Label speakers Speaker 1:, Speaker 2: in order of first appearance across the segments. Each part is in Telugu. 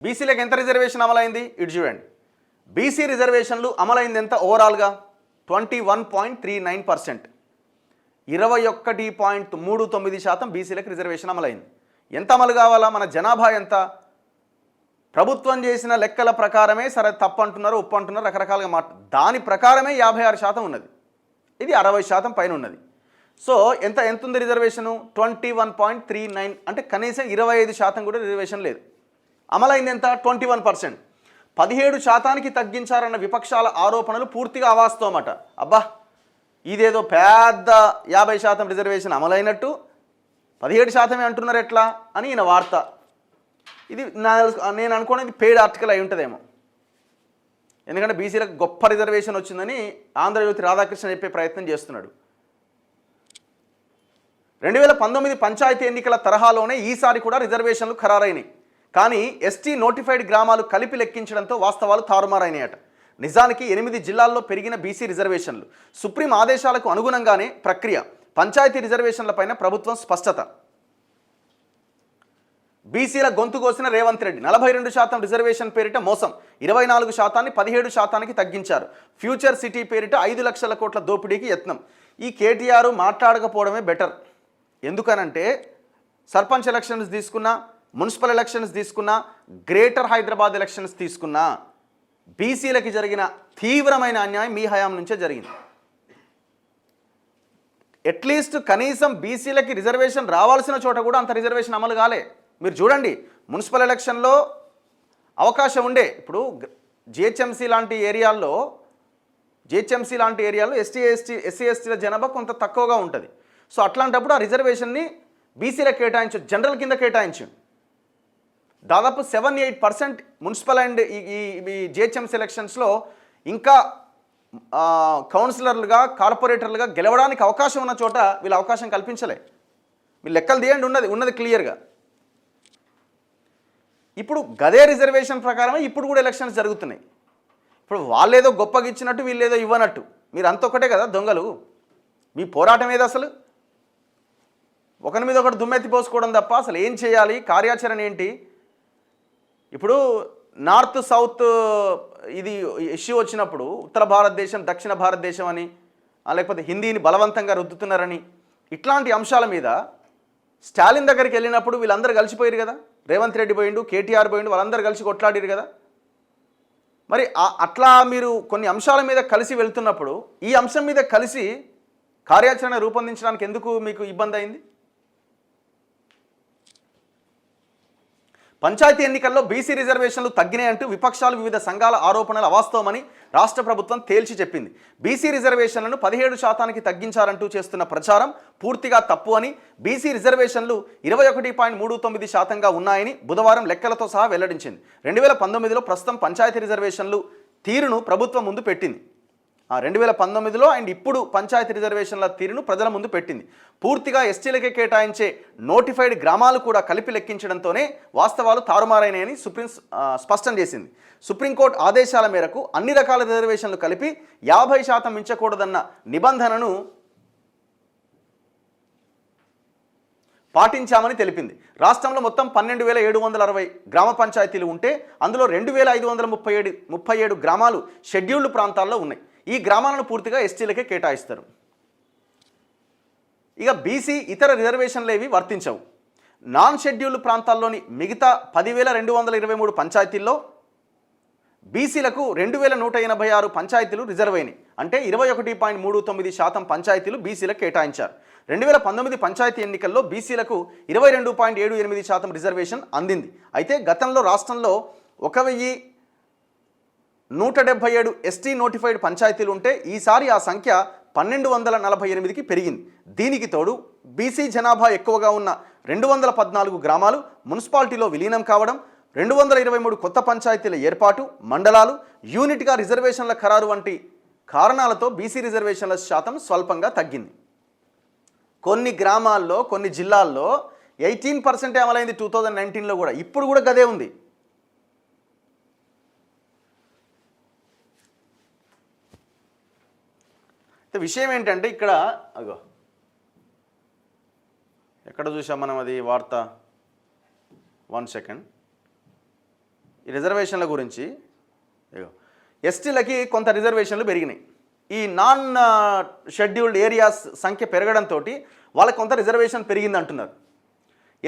Speaker 1: బీసీలకు ఎంత రిజర్వేషన్ అమలైంది ఇటు చూడండి. బీసీ రిజర్వేషన్లు అమలైంది ఎంత ఓవరాల్గా 21.39%. 21.39% బీసీలకు రిజర్వేషన్ అమలైంది. ఎంత అమలు కావాలా? మన జనాభా ఎంత? ప్రభుత్వం చేసిన లెక్కల ప్రకారమే, సరే తప్పు అంటున్నారు ఒప్పు అంటున్నారు రకరకాలుగా దాని ప్రకారమే 56% ఉన్నది. ఇది 60% పైన ఉన్నది. సో ఎంత ఉంది రిజర్వేషను? 21.39, అంటే కనీసం 25% కూడా రిజర్వేషన్ లేదు. అమలైంది ఎంత? 21%. 17% తగ్గించారన్న విపక్షాల ఆరోపణలు పూర్తిగా అవాస్తవమట. అబ్బా, ఇదేదో పెద్ద 50% రిజర్వేషన్ అమలైనట్టు 17% అంటున్నారు ఎట్లా అని ఈయన వార్త. ఇది నేను అనుకోవడం పెయిడ్ ఆర్టికల్ అయి ఉంటుందేమో. ఎందుకంటే బీసీలకు గొప్ప రిజర్వేషన్ వచ్చిందని ఆంధ్రజ్యోతి రాధాకృష్ణ చెప్పే ప్రయత్నం చేస్తున్నాడు. 2019 పంచాయతీ ఎన్నికల తరహాలోనే ఈసారి కూడా రిజర్వేషన్లు ఖరారైనాయి. కానీ ఎస్టీ నోటిఫైడ్ గ్రామాలు కలిపి లెక్కించడంతో వాస్తవాలు తారుమారైనాయట. నిజానికి 8 జిల్లాల్లో పెరిగిన బీసీ రిజర్వేషన్లు. సుప్రీం ఆదేశాలకు అనుగుణంగానే ప్రక్రియ. పంచాయతీ రిజర్వేషన్లపైన ప్రభుత్వం స్పష్టత. బీసీల గొంతు కోసిన రేవంత్ రెడ్డి 42% రిజర్వేషన్ పేరిట మోసం. 24%ని 17%కి తగ్గించారు. ఫ్యూచర్ సిటీ పేరిట 5 లక్షల కోట్ల దోపిడీకి యత్నం. ఈ కేటీఆర్ మాట్లాడకపోవడమే బెటర్. ఎందుకనంటే సర్పంచ్ ఎలక్షన్స్ తీసుకున్నా, మున్సిపల్ ఎలక్షన్స్ తీసుకున్నా, గ్రేటర్ హైదరాబాద్ ఎలక్షన్స్ తీసుకున్నా బీసీలకి జరిగిన తీవ్రమైన అన్యాయం మీ హయాం నుంచే జరిగింది. అట్లీస్ట్ కనీసం బీసీలకి రిజర్వేషన్ రావాల్సిన చోట కూడా అంత రిజర్వేషన్ అమలు కాలే. మీరు చూడండి, మున్సిపల్ ఎలక్షన్లో అవకాశం ఉండే. ఇప్పుడు జిహెచ్ఎంసీ లాంటి ఏరియాల్లో ఎస్సీ ఎస్టీల జనాభా కొంత తక్కువగా ఉంటుంది. సో అట్లాంటప్పుడు ఆ రిజర్వేషన్ని బీసీలకు కేటాయించు, జనరల్ కింద కేటాయించు. దాదాపు 7-8% మున్సిపల్ అండ్ ఈ జిహెచ్ఎంసీ ఎలక్షన్స్లో ఇంకా కౌన్సిలర్లుగా, కార్పొరేటర్లుగా గెలవడానికి అవకాశం ఉన్న చోట వీళ్ళు అవకాశం కల్పించలే. మీరు లెక్కలు తీయండి, ఉన్నది క్లియర్గా. ఇప్పుడు గదే రిజర్వేషన్ ప్రకారమే ఇప్పుడు కూడా ఎలక్షన్స్ జరుగుతున్నాయి. ఇప్పుడు వాళ్ళేదో గొప్పగా ఇచ్చినట్టు వీళ్ళేదో ఇవ్వనట్టు. మీరు అంత ఒకటే కదా దొంగలు. మీ పోరాటం ఏది అసలు? ఒకరి మీద ఒకటి దుమ్మెత్తి పోసుకోవడం తప్ప అసలు ఏం చేయాలి, కార్యాచరణ ఏంటి? ఇప్పుడు నార్త్ సౌత్ ఇది ఇష్యూ వచ్చినప్పుడు ఉత్తర భారతదేశం దక్షిణ భారతదేశం అని, లేకపోతే హిందీని బలవంతంగా రుద్దుతున్నారని, ఇట్లాంటి అంశాల మీద స్టాలిన్ దగ్గరికి వెళ్ళినప్పుడు వీళ్ళందరూ కలిసిపోయారు కదా. రేవంత్ రెడ్డి పోయిండు, కేటీఆర్ పోయిండు, వాళ్ళందరూ కలిసి కొట్లాడారు కదా. మరి అట్లా మీరు కొన్ని అంశాల మీద కలిసి వెళ్తున్నప్పుడు ఈ అంశం మీద కలిసి కార్యాచరణ రూపొందించడానికి ఎందుకు మీకు ఇబ్బంది అయింది? పంచాయతీ ఎన్నికల్లో బీసీ రిజర్వేషన్లు తగ్గినాయంటూ విపక్షాలు వివిధ సంఘాల ఆరోపణలు అవాస్తవమని రాష్ట్ర ప్రభుత్వం తేల్చి చెప్పింది. బీసీ రిజర్వేషన్లను 17%కి తగ్గించారంటూ చేస్తున్న ప్రచారం పూర్తిగా తప్పు అని, బీసీ రిజర్వేషన్లు 21.39%గా ఉన్నాయని బుధవారం లెక్కలతో సహా వెల్లడించింది. 2019లో ప్రస్తుతం పంచాయతీ రిజర్వేషన్లు తీరును ప్రభుత్వం ముందు పెట్టింది. 2019లో అండ్ ఇప్పుడు పంచాయతీ రిజర్వేషన్ల తీరును ప్రజల ముందు పెట్టింది. పూర్తిగా ఎస్టీలకే కేటాయించే నోటిఫైడ్ గ్రామాలు కూడా కలిపి లెక్కించడంతోనే వాస్తవాలు తారుమారైనాయని సుప్రీం స్పష్టం చేసింది. సుప్రీంకోర్టు ఆదేశాల మేరకు అన్ని రకాల రిజర్వేషన్లు కలిపి 50% మించకూడదన్న నిబంధనను పాటించామని తెలిపింది. రాష్ట్రంలో మొత్తం 12,760 గ్రామ పంచాయతీలు ఉంటే అందులో 2,537 గ్రామాలు షెడ్యూల్డ్ ప్రాంతాల్లో ఉన్నాయి. ఈ గ్రామాలను పూర్తిగా ఎస్టీలకే కేటాయిస్తారు. ఇక బీసీ ఇతర రిజర్వేషన్లు ఏవి వర్తించవు. నాన్ షెడ్యూల్డ్ ప్రాంతాల్లోని మిగతా 10,223 పంచాయతీల్లో బీసీలకు 2,186 పంచాయతీలు రిజర్వ్ అయినాయి. అంటే 21.39% పంచాయతీలు బీసీలకు కేటాయించారు. 2019 పంచాయతీ ఎన్నికల్లో బీసీలకు 22.78% రిజర్వేషన్ అందింది. అయితే గతంలో రాష్ట్రంలో 1,177 ఎస్టీ నోటిఫైడ్ పంచాయతీలు ఉంటే ఈసారి ఆ సంఖ్య 1,248కి పెరిగింది. దీనికి తోడు బీసీ జనాభా ఎక్కువగా ఉన్న 214 గ్రామాలు మున్సిపాలిటీలో విలీనం కావడం, 223 కొత్త పంచాయతీల ఏర్పాటు, మండలాలు, యూనిట్గా రిజర్వేషన్ల ఖరారు వంటి కారణాలతో బీసీ రిజర్వేషన్ల శాతం స్వల్పంగా తగ్గింది. కొన్ని గ్రామాల్లో, కొన్ని జిల్లాల్లో 18% అమలైంది 2019లో కూడా. ఇప్పుడు కూడా గదే ఉంది. విషయం ఏంటంటే ఇక్కడ అగో ఎక్కడ చూసాం మనం అది వార్త, 1 సెకండ్. ఈ రిజర్వేషన్ల గురించి. ఎస్టీలకి కొంత రిజర్వేషన్లు పెరిగినాయి. ఈ నాన్ షెడ్యూల్డ్ ఏరియాస్ సంఖ్య పెరగడంతో వాళ్ళకి కొంత రిజర్వేషన్ పెరిగింది అంటున్నారు.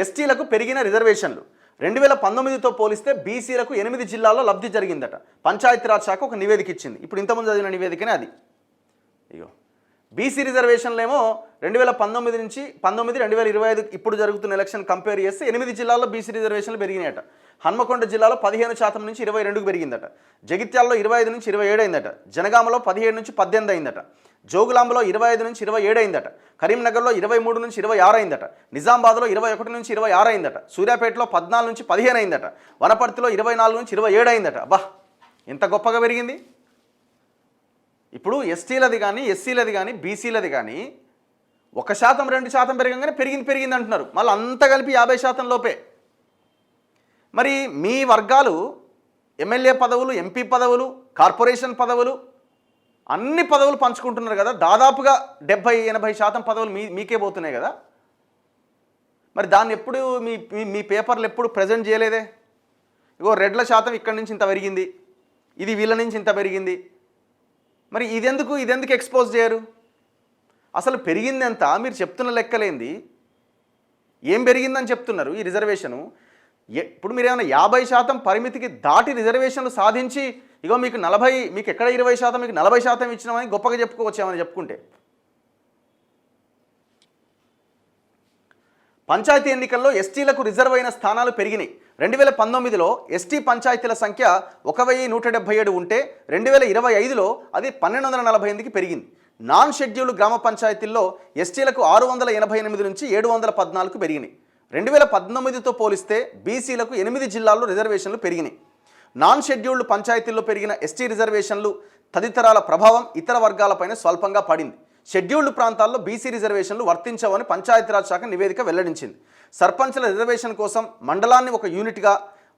Speaker 1: ఎస్టీలకు పెరిగిన రిజర్వేషన్లు 2019తో పోలిస్తే బీసీలకు 8 జిల్లాల్లో లబ్ధి జరిగిందట. పంచాయతీరాజ్ శాఖ ఒక నివేదిక ఇచ్చింది. ఇప్పుడు ఇంతకుముందు చదివిన నివేదికనే అది. ఇగో బీసీ రిజర్వేషన్లు ఏమో 2019 నుంచి 2025 ఇప్పుడు జరుగుతున్న ఎలక్షన్ కంపేర్ చేస్తే 8 జిల్లాల్లో బీసీ రిజర్వేషన్లు పెరిగినాయట. హన్మకొండ జిల్లాలో 15% నుంచి 22కు పెరిగిందట. జగిత్యాలలో 25 నుంచి 27 అయిందట. జనగామలో 17 నుంచి 18 అయిందట. జోగులాంబలో 25 నుంచి 27 అయిందట. కరీంనగర్లో 23 నుంచి 26 అయిందట. నిజామాబాద్లో 21 నుంచి 26 అయిందట. సూర్యాపేటలో 14 నుంచి 15 అయిందట. వనపర్తిలో 24 నుంచి 27 అయిందట. అబ్బా, ఎంత గొప్పగా పెరిగింది. ఇప్పుడు ఎస్టీలది కానీ ఎస్సీలది కానీ బీసీలది కానీ 1% 2% పెరగంగానే పెరిగింది అంటున్నారు. మళ్ళీ అంతా కలిపి 50% లోపే. మరి మీ వర్గాలు ఎమ్మెల్యే పదవులు, ఎంపీ పదవులు, కార్పొరేషన్ పదవులు, అన్ని పదవులు పంచుకుంటున్నారు కదా. దాదాపుగా 70-80% పదవులు మీకే పోతున్నాయి కదా. మరి దాన్ని ఎప్పుడు మీ పేపర్లు ఎప్పుడు ప్రజెంట్ చేయలేదే. ఇగో రెడ్ల శాతం ఇక్కడి నుంచి ఇంత పెరిగింది, ఇది వీళ్ళ నుంచి ఇంత పెరిగింది. మరి ఇదెందుకు ఎక్స్పోజ్ చేయరు? అసలు పెరిగింది ఎంత? మీరు చెప్తున్న లెక్కలేంది? ఏం పెరిగిందని చెప్తున్నారు ఈ రిజర్వేషను? ఇప్పుడు మీరు ఏమైనా 50% పరిమితికి దాటి రిజర్వేషన్లు సాధించి ఇగో మీకు 40, మీకు ఎక్కడ 20%, మీకు 40% ఇచ్చినామని గొప్పగా చెప్పుకోవచ్చామని చెప్పుకుంటే. పంచాయతీ ఎన్నికల్లో ఎస్టీలకు రిజర్వ్ అయిన స్థానాలు పెరిగినాయి. 2019లో ఎస్టీ పంచాయతీల సంఖ్య 1177 ఉంటే 2025లో అది 1248కి పెరిగింది. నాన్ షెడ్యూల్డ్ గ్రామ పంచాయతీల్లో ఎస్టీలకు 688 నుంచి 714కు పెరిగినాయి. 2019తో పోలిస్తే బీసీలకు 8 జిల్లాల్లో రిజర్వేషన్లు పెరిగినాయి. నాన్ షెడ్యూల్డ్ పంచాయతీల్లో పెరిగిన ఎస్టీ రిజర్వేషన్లు తదితరాల ప్రభావం ఇతర వర్గాలపైన స్వల్పంగా పడింది. షెడ్యూల్డ్ ప్రాంతాల్లో బీసీ రిజర్వేషన్లు వర్తించవని పంచాయతీరాజ్ శాఖ నివేదిక వెల్లడించింది. సర్పంచ్ల రిజర్వేషన్ కోసం మండలాన్ని ఒక యూనిట్గా,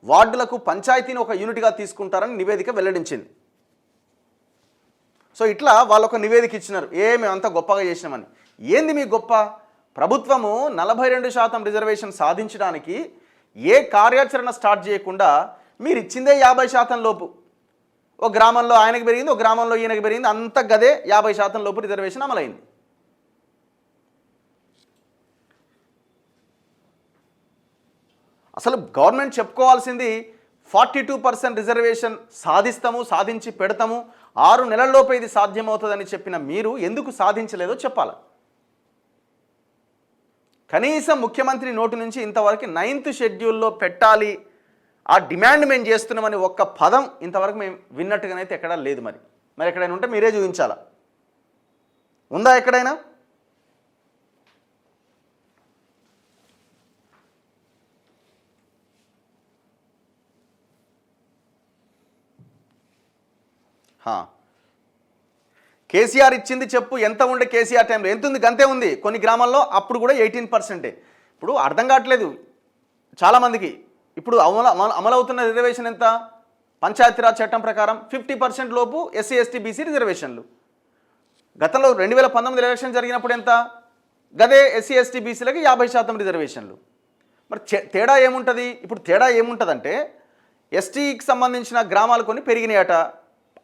Speaker 1: వార్డులకు పంచాయతీని ఒక యూనిట్గా తీసుకుంటారని నివేదిక వెల్లడించింది. సో ఇట్లా వాళ్ళొక నివేదిక ఇచ్చినారు, మేము అంత గొప్పగా చేసినామని. ఏంది మీ గొప్ప? ప్రభుత్వము 42% రిజర్వేషన్ సాధించడానికి ఏ కార్యాచరణ స్టార్ట్ చేయకుండా మీరు ఇచ్చిందే 50% లోపు. ఓ గ్రామంలో ఆయనకు పెరిగింది, ఓ గ్రామంలో ఈయనకు పెరిగింది, అంత గదే 50% లోపు రిజర్వేషన్ అమలైంది. అసలు గవర్నమెంట్ చెప్పుకోవాల్సింది 42% రిజర్వేషన్ సాధిస్తాము, సాధించి పెడతాము, 6 నెలల్లోపే ఇది సాధ్యమవుతుందని చెప్పిన మీరు ఎందుకు సాధించలేదో చెప్పాలి. కనీసం ముఖ్యమంత్రి నోటి నుంచి ఇంతవరకు 9th షెడ్యూల్లో పెట్టాలి, ఆ డిమాండ్ మేము చేస్తున్నామని ఒక్క పదం ఇంతవరకు మేము విన్నట్టుగానైతే ఎక్కడా లేదు. మరి ఎక్కడైనా ఉంటే మీరే చూపించాలా. ఉందా ఎక్కడైనా? కేసీఆర్ ఇచ్చింది చెప్పు, ఎంత ఉండే కేసీఆర్ టైంలో ఎంత ఉంది? గంతే ఉంది. కొన్ని గ్రామాల్లో అప్పుడు కూడా 18%. ఇప్పుడు అర్థం కావట్లేదు చాలామందికి. ఇప్పుడు అమలవుతున్న రిజర్వేషన్ ఎంత? పంచాయతీరాజ్ చట్టం ప్రకారం 50% లోపు ఎస్సీ ఎస్టీ బీసీ రిజర్వేషన్లు. గతంలో 2019 ఎలక్షన్ జరిగినప్పుడు ఎంత? గదే ఎస్సీ ఎస్టీ బీసీలకి 50% రిజర్వేషన్లు. మరి తేడా ఏముంటుంది? ఇప్పుడు తేడా ఏముంటుందంటే ఎస్టీకి సంబంధించిన గ్రామాలు కొన్ని పెరిగినాయట.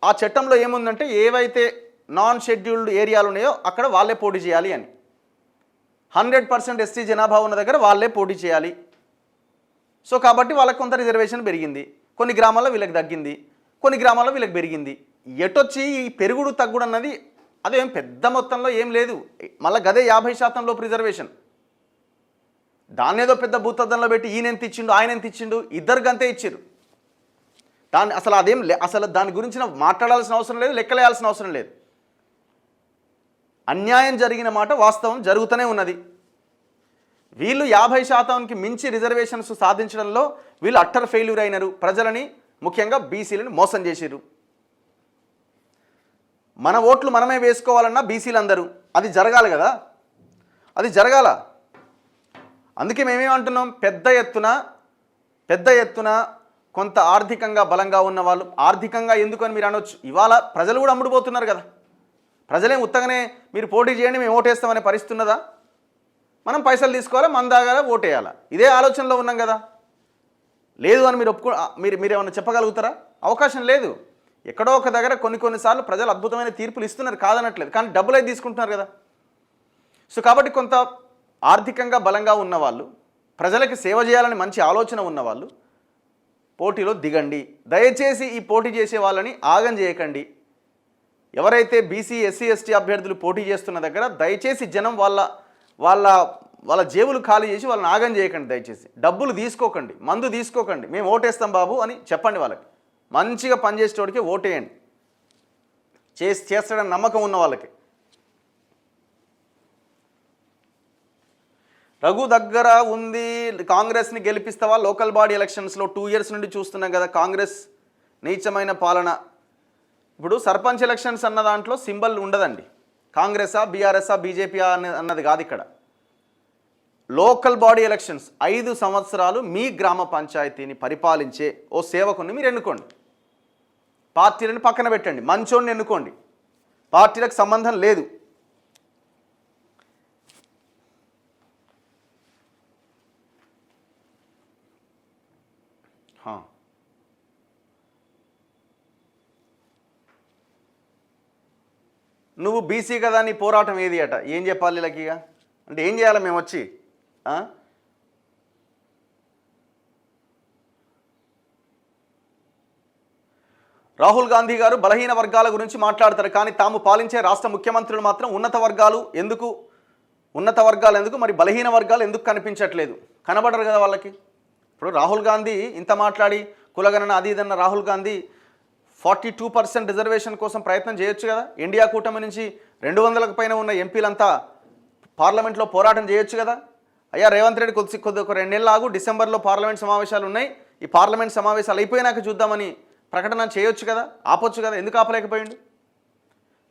Speaker 1: ఆ చట్టంలో ఏముందంటే ఏవైతే నాన్ షెడ్యూల్డ్ ఏరియాలు ఉన్నాయో అక్కడ వాళ్ళే పోటీ చేయాలి అని. 100% ఎస్టీ జనాభా ఉన్న దగ్గర వాళ్ళే పోటీ చేయాలి. సో కాబట్టి వాళ్ళకి కొంత రిజర్వేషన్ పెరిగింది. కొన్ని గ్రామాల్లో వీళ్ళకి తగ్గింది, కొన్ని గ్రామాల్లో వీళ్ళకి పెరిగింది. ఎటొచ్చి ఈ పెరుగుడు తగ్గుడు అన్నది అదేం పెద్ద మొత్తంలో ఏం లేదు. మళ్ళీ గదే 50% లోపు రిజర్వేషన్. దాన్ని ఏదో పెద్ద భూతద్దంలో పెట్టి ఈయన ఎంత ఇచ్చిండు, ఆయన ఎంత ఇచ్చిండు, ఇద్దరికి అంతే ఇచ్చారు. అసలు దాని గురించి మాట్లాడాల్సిన అవసరం లేదు, లెక్కలేయాల్సిన అవసరం లేదు. అన్యాయం జరిగిన మాట వాస్తవం, జరుగుతూనే ఉన్నది. వీళ్ళు 50%కి మించి రిజర్వేషన్స్ సాధించడంలో వీళ్ళు అట్టర్ ఫెయిల్యూర్ అయినారు. ప్రజలని, ముఖ్యంగా బీసీలను మోసం చేసిరు. మన ఓట్లు మనమే వేసుకోవాలన్నా బీసీలు అందరూ, అది జరగాలి కదా, అది జరగాల. అందుకే మేమేమంటున్నాం, పెద్ద ఎత్తున కొంత ఆర్థికంగా బలంగా ఉన్న వాళ్ళు, ఆర్థికంగా ఎందుకని మీరు అనొచ్చు, ఇవాళ ప్రజలు కూడా అమ్ముడుపోతున్నారు కదా. ప్రజలేం ఉత్తగానే మీరు పోటీ చేయండి మేము ఓటేస్తామనే పరిస్థితి ఉన్నదా? మనం పైసలు తీసుకోవాలి, మన దాగా ఓటేయాలి, ఇదే ఆలోచనలో ఉన్నాం కదా. లేదు అని మీరు మీరు ఏమన్నా చెప్పగలుగుతారా? అవకాశం లేదు. ఎక్కడో ఒక దగ్గర కొన్నిసార్లు ప్రజలు అద్భుతమైన తీర్పులు ఇస్తున్నారు, కాదనట్లేదు, కానీ డబ్బులు అయితే తీసుకుంటున్నారు కదా. సో కాబట్టి కొంత ఆర్థికంగా బలంగా ఉన్నవాళ్ళు, ప్రజలకి సేవ చేయాలని మంచి ఆలోచన ఉన్నవాళ్ళు పోటీలో దిగండి. దయచేసి ఈ పోటీ చేసే వాళ్ళని ఆగం చేయకండి. ఎవరైతే బీసీ ఎస్సీ ఎస్టీ అభ్యర్థులు పోటీ చేస్తున్న దగ్గర దయచేసి జనం వాళ్ళ జేబులు ఖాళీ చేసి వాళ్ళని ఆగం చేయకండి. దయచేసి డబ్బులు తీసుకోకండి, మందు తీసుకోకండి, మేము ఓటేస్తాం బాబు అని చెప్పండి. వాళ్ళకి మంచిగా పనిచేసేటోడికి ఓటేయండి, చేస్తాడని నమ్మకం ఉన్న వాళ్ళకి. రఘు దగ్గర ఉంది, కాంగ్రెస్ని గెలిపిస్తావా? లోకల్ బాడీ ఎలక్షన్స్లో 2 years నుండి చూస్తున్నాం కదా కాంగ్రెస్ నీచమైన పాలన. ఇప్పుడు సర్పంచ్ ఎలక్షన్స్ అన్న దాంట్లో సింబల్ ఉండదండి. కాంగ్రెసా బీఆర్ఎస్ఆ బీజేపీ అన్నది కాదు ఇక్కడ. లోకల్ బాడీ ఎలక్షన్స్ 5 సంవత్సరాలు మీ గ్రామ పంచాయతీని పరిపాలించే ఓ సేవకుని మీరు ఎన్నుకోండి. పార్టీలను పక్కన పెట్టండి, మంచోడిని ఎన్నుకోండి, పార్టీలకు సంబంధం లేదు. నువ్వు బీసీ కదా, నీ పోరాటం ఏది అట? ఏం చెప్పాలి వీళ్ళకి? అంటే ఏం చేయాలి మేము వచ్చి? రాహుల్ గాంధీ గారు బలహీన వర్గాల గురించి మాట్లాడతారు, కానీ తాము పాలించే రాష్ట్ర ముఖ్యమంత్రులు మాత్రం ఉన్నత వర్గాలు ఎందుకు మరి బలహీన వర్గాలు ఎందుకు కనిపించట్లేదు? కనబడరు కదా వాళ్ళకి. ఇప్పుడు రాహుల్ గాంధీ ఇంత మాట్లాడి కులగణన అది ఇదన్న రాహుల్ గాంధీ 42% రిజర్వేషన్ కోసం ప్రయత్నం చేయొచ్చు కదా. ఇండియా కూటమి నుంచి 200లకు పైన ఉన్న ఎంపీలంతా పార్లమెంట్లో పోరాటం చేయొచ్చు కదా. అయ్యా రేవంత్ రెడ్డి కొద్ది ఒక 2 నెలలు ఆగు, డిసెంబర్లో పార్లమెంట్ సమావేశాలు ఉన్నాయి, ఈ పార్లమెంట్ సమావేశాలు అయిపోయినాక చూద్దామని ప్రకటన చేయొచ్చు కదా, ఆపొచ్చు కదా. ఎందుకు ఆపలేకపోయిండు?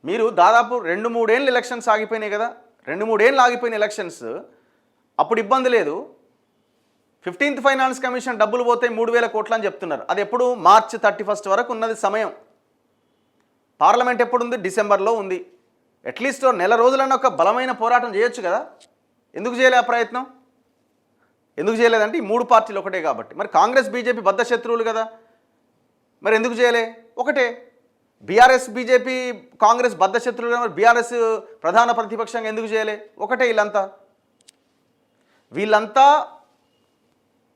Speaker 1: మీరు దాదాపు 2-3 ఏళ్ళు ఎలక్షన్స్ ఆగిపోయినాయి కదా. 2-3 ఏళ్ళు ఆగిపోయిన ఎలక్షన్స్ అప్పుడు ఇబ్బంది లేదు. 15th ఫైనాన్స్ కమిషన్ డబ్బులు పోతే 3,000 కోట్లు అని చెప్తున్నారు. అది ఎప్పుడు? March 31 వరకు ఉన్నది సమయం. పార్లమెంట్ ఎప్పుడుంది? డిసెంబర్లో ఉంది. అట్లీస్ట్ 1 నెల రోజులన్నా ఒక బలమైన పోరాటం చేయొచ్చు కదా. ఎందుకు చేయలే ఆ ప్రయత్నం? ఎందుకు చేయలేదంటే ఈ 3 పార్టీలు ఒకటే కాబట్టి. మరి కాంగ్రెస్ బీజేపీ బద్ధ శత్రువులు కదా, మరి ఎందుకు చేయలే? ఒకటే. బీఆర్ఎస్ బీజేపీ కాంగ్రెస్ బద్ధ శత్రువులు, మరి బీఆర్ఎస్ ప్రధాన ప్రతిపక్షంగా ఎందుకు చేయలే? ఒకటే. వీళ్ళంతా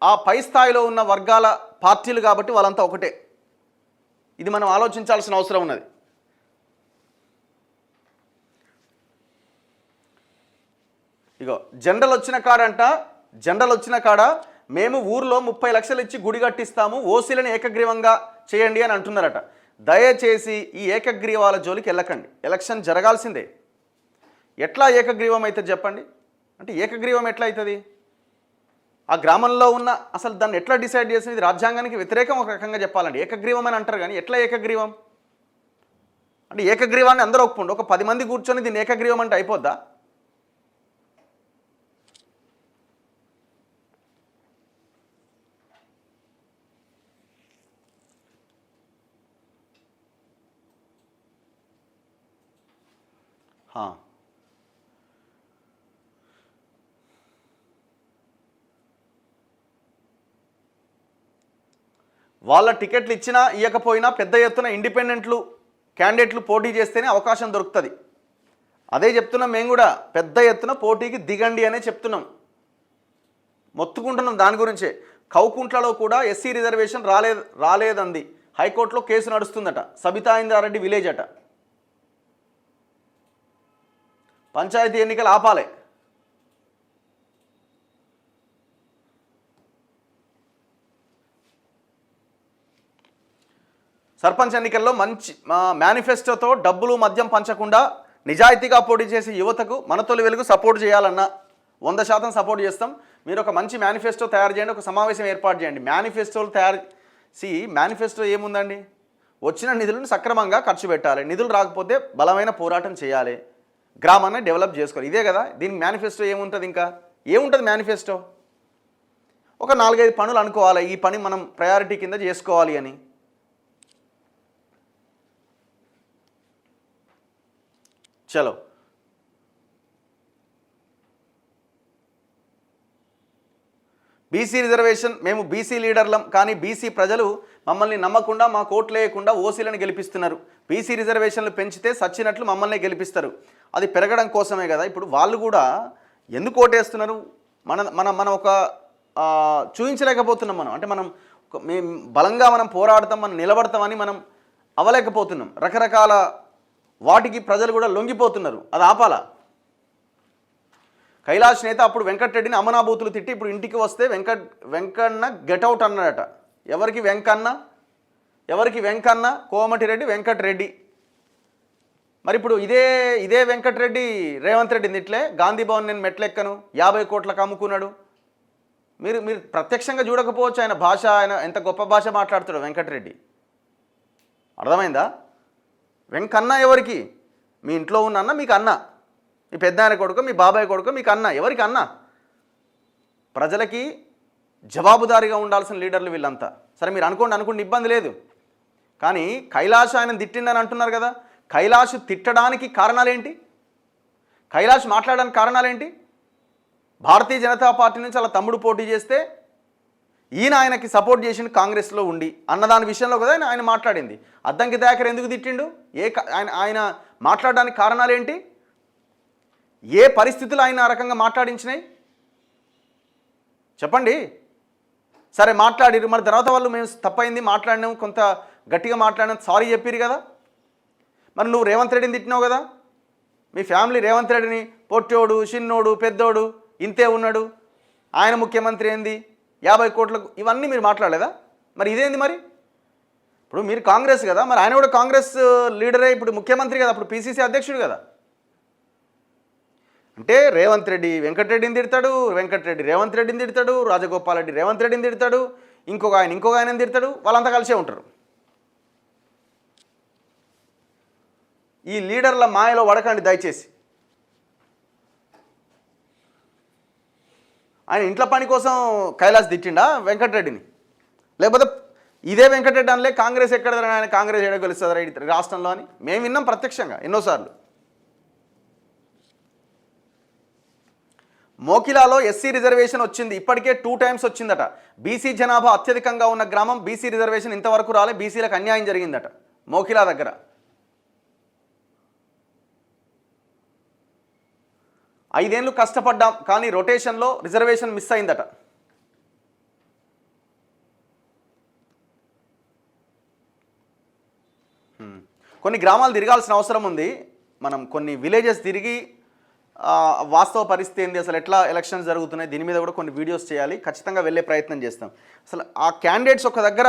Speaker 1: ఆ పై స్థాయిలో ఉన్న వర్గాల పార్టీలు కాబట్టి వాళ్ళంతా ఒకటే. ఇది మనం ఆలోచించాల్సిన అవసరం ఉన్నది. ఇగో జెండలు వచ్చిన కాడ మేము ఊర్లో 30 లక్షలు ఇచ్చి గుడి కట్టిస్తాము, ఓసీలను ఏకగ్రీవంగా చేయండి అని అంటున్నారట. దయచేసి ఈ ఏకగ్రీవాల జోలికి వెళ్ళకండి. ఎలక్షన్ జరగాల్సిందే. ఎట్లా ఏకగ్రీవం అవుతుంది చెప్పండి? అంటే ఏకగ్రీవం ఎట్లా అవుతుంది? ఆ గ్రామంలో ఉన్న అసలు దాన్ని ఎట్లా డిసైడ్ చేసింది? రాజ్యాంగానికి వ్యతిరేకం ఒక రకంగా చెప్పాలండి. ఏకగ్రీవం అని అంటారు, కానీ ఎట్లా ఏకగ్రీవం అంటే? ఏకగ్రీవాన్ని అందరూ ఒప్పుకోండి, ఒక 10 మంది కూర్చొని దీన్ని ఏకగ్రీవం అంటే అయిపోద్దా? వాళ్ళ టికెట్లు ఇచ్చినా ఇవ్వకపోయినా పెద్ద ఎత్తున ఇండిపెండెంట్లు క్యాండిడేట్లు పోటీ చేస్తేనే అవకాశం దొరుకుతుంది. అదే చెప్తున్నాం మేము కూడా, పెద్ద ఎత్తున పోటీకి దిగండి అనే చెప్తున్నాం, మొత్తుకుంటున్నాం దాని గురించే. కౌకుంట్లలో కూడా ఎస్సీ రిజర్వేషన్ రాలేదంది. హైకోర్టులో కేసు నడుస్తుందట. సబితా ఇంద్రారెడ్డి విలేజ్ అట. పంచాయతీ ఎన్నికలు ఆపాలి. సర్పంచ్ ఎన్నికల్లో మంచి మేనిఫెస్టోతో డబ్బులు మద్యం పంచకుండా నిజాయితీగా పోటీ చేసే యువతకు మన తొలి వెలుగు సపోర్ట్ చేయాలన్నా 100% సపోర్ట్ చేస్తాం. మీరు ఒక మంచి మేనిఫెస్టో తయారు చేయండి, ఒక సమావేశం ఏర్పాటు చేయండి. మేనిఫెస్టో ఏముందండి? వచ్చిన నిధులను సక్రమంగా ఖర్చు పెట్టాలి, నిధులు రాకపోతే బలమైన పోరాటం చేయాలి, గ్రామాన్ని డెవలప్ చేసుకోవాలి. ఇదే కదా దీనికి మేనిఫెస్టో. ఏముంటుంది? ఇంకా ఏముంటుంది మేనిఫెస్టో? ఒక 4-5 పనులు అనుకోవాలి, ఈ పని మనం ప్రయారిటీ కింద చేసుకోవాలి అని. చలో బీసీ రిజర్వేషన్, మేము బీసీ లీడర్లం, కానీ బీసీ ప్రజలు మమ్మల్ని నమ్మకుండా మా కోట్లు వేయకుండా ఓసీలను గెలిపిస్తున్నారు. బీసీ రిజర్వేషన్లు పెంచితే సచ్చినట్లు మమ్మల్ని గెలిపిస్తారు. అది పెరగడం కోసమే కదా. ఇప్పుడు వాళ్ళు కూడా ఎందుకు ఓటేస్తున్నారు? మనం ఒక చూపించలేకపోతున్నాం. మనం అంటే మేము బలంగా మనం పోరాడతాం, మనం నిలబడతామని మనం అవ్వలేకపోతున్నాం. రకరకాల వాటికి ప్రజలు కూడా లొంగిపోతున్నారు. అది ఆపాలా? కైలాష్ నేత అప్పుడు వెంకటరెడ్డిని అమనాభూతులు తిట్టి ఇప్పుడు ఇంటికి వస్తే వెంకన్న గెటౌట్ అన్నాడట. ఎవరికి వెంకన్న? కోమటిరెడ్డి వెంకటరెడ్డి. మరి ఇప్పుడు ఇదే వెంకటరెడ్డి రేవంత్ రెడ్డిని ఇట్లే గాంధీ భవన్ నేను మెట్లెక్కను 50 కోట్లకు అమ్ముకున్నాడు. మీరు ప్రత్యక్షంగా చూడకపోవచ్చు ఆయన భాష, ఆయన ఎంత గొప్ప భాష మాట్లాడుతాడు వెంకటరెడ్డి. అర్థమైందా? వెంకన్న ఎవరికి? మీ ఇంట్లో ఉన్న అన్న మీకు అన్న, మీ పెద్దాయన కొడుకు, మీ బాబాయ్ కొడుకు మీకు అన్న. ఎవరికి అన్న? ప్రజలకి జవాబుదారీగా ఉండాల్సిన లీడర్లు వీళ్ళంతా. సరే మీరు అనుకోండి, ఇబ్బంది లేదు. కానీ కైలాష్ ఆయన తిట్టిండని అంటున్నారు కదా. కైలాష్ తిట్టడానికి కారణాలేంటి? కైలాష్ మాట్లాడడానికి కారణాలేంటి? భారతీయ జనతా పార్టీ నుంచి అలా తమ్ముడు పోటీ చేస్తే ఈయన ఆయనకి సపోర్ట్ చేసిండు కాంగ్రెస్లో ఉండి అన్నదాని విషయంలో కదా ఆయన మాట్లాడింది. అద్దంకి దయాకర్ ఎందుకు తిట్టిండు? ఆయన మాట్లాడడానికి కారణాలేంటి? ఏ పరిస్థితులు ఆయన ఆ రకంగా మాట్లాడించినాయి చెప్పండి. సరే మాట్లాడిరు, మరి తర్వాత వాళ్ళు మేము తప్పైంది మాట్లాడినాము, కొంత గట్టిగా మాట్లాడినాం, సారీ చెప్పిరు కదా. మరి నువ్వు రేవంత్ రెడ్డిని తిట్టినావు కదా. మీ ఫ్యామిలీ రేవంత్ రెడ్డిని పొట్టోడు, చిన్నోడు, పెద్దోడు, ఇంతే ఉన్నాడు, ఆయన ముఖ్యమంత్రి ఏంది, 50 కోట్లకు, ఇవన్నీ మీరు మాట్లాడలేదా? మరి ఇదేంది? మరి ఇప్పుడు మీరు కాంగ్రెస్ కదా, మరి ఆయన కూడా కాంగ్రెస్ లీడరే, ఇప్పుడు ముఖ్యమంత్రి కదా, అప్పుడు పిసిసి అధ్యక్షుడు కదా. అంటే రేవంత్ రెడ్డి వెంకటరెడ్డిని తిడతాడు, వెంకటరెడ్డి రేవంత్ రెడ్డిని తిడతాడు, రాజగోపాల్ రెడ్డి రేవంత్ రెడ్డిని తిడతాడు, ఇంకొక ఆయనని తిడతాడు. వాళ్ళంతా కలిసే ఉంటారు. ఈ లీడర్ల మాయలో పడకండి దయచేసి. ఆయన ఇంట్లో పని కోసం కైలాస్ తిట్టిండా వెంకటరెడ్డిని? లేకపోతే ఇదే వెంకటరెడ్డి అనలే కాంగ్రెస్ ఎక్కడ ఆయన కాంగ్రెస్ ఏడ గెలుస్తుంది రాష్ట్రంలో అని మేము విన్నాం ప్రత్యక్షంగా ఎన్నోసార్లు. మోకిలాలో ఎస్సీ రిజర్వేషన్ వచ్చింది, ఇప్పటికే 2 times వచ్చిందట. బీసీ జనాభా అత్యధికంగా ఉన్న గ్రామం, బీసీ రిజర్వేషన్ ఇంతవరకు రాలే, బీసీలకు అన్యాయం జరిగిందట మోకిలా దగ్గర. 5 ఏళ్ళు కష్టపడ్డాం, కానీ రొటేషన్లో రిజర్వేషన్ మిస్ అయిందట. కొన్ని గ్రామాలు తిరగాల్సిన అవసరం ఉంది. మనం కొన్ని విలేజెస్ తిరిగి వాస్తవ పరిస్థితి ఏంది, అసలు ఎట్లా ఎలక్షన్స్ జరుగుతున్నాయి, దీని మీద కూడా కొన్ని వీడియోస్ చేయాలి. ఖచ్చితంగా వెళ్ళే ప్రయత్నం చేస్తాం. అసలు ఆ క్యాండిడేట్స్ ఒక దగ్గర,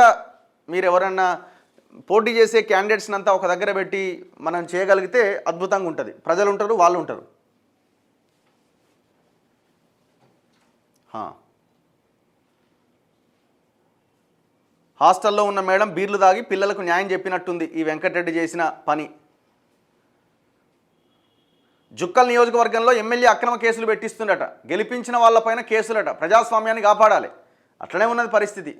Speaker 1: మీరు ఎవరన్నా పోటీ చేసే క్యాండిడేట్స్ని అంతా ఒక దగ్గర పెట్టి మనం చేయగలిగితే అద్భుతంగా ఉంటుంది. ప్రజలు ఉంటారు, వాళ్ళు ఉంటారు. హాస్టల్లో ఉన్న మేడం బీర్లు తాగి పిల్లలకు న్యాయం చెప్పినట్టుంది ఈ వెంకటరెడ్డి చేసిన పని. జుక్కల్ నియోజకవర్గంలో ఎమ్మెల్యే అక్రమ కేసులు పెట్టిస్తుండట, గెలిపించిన వాళ్ళపైన కేసులట. ప్రజాస్వామ్యాన్ని కాపాడాలి, అట్లనే ఉన్నది పరిస్థితి.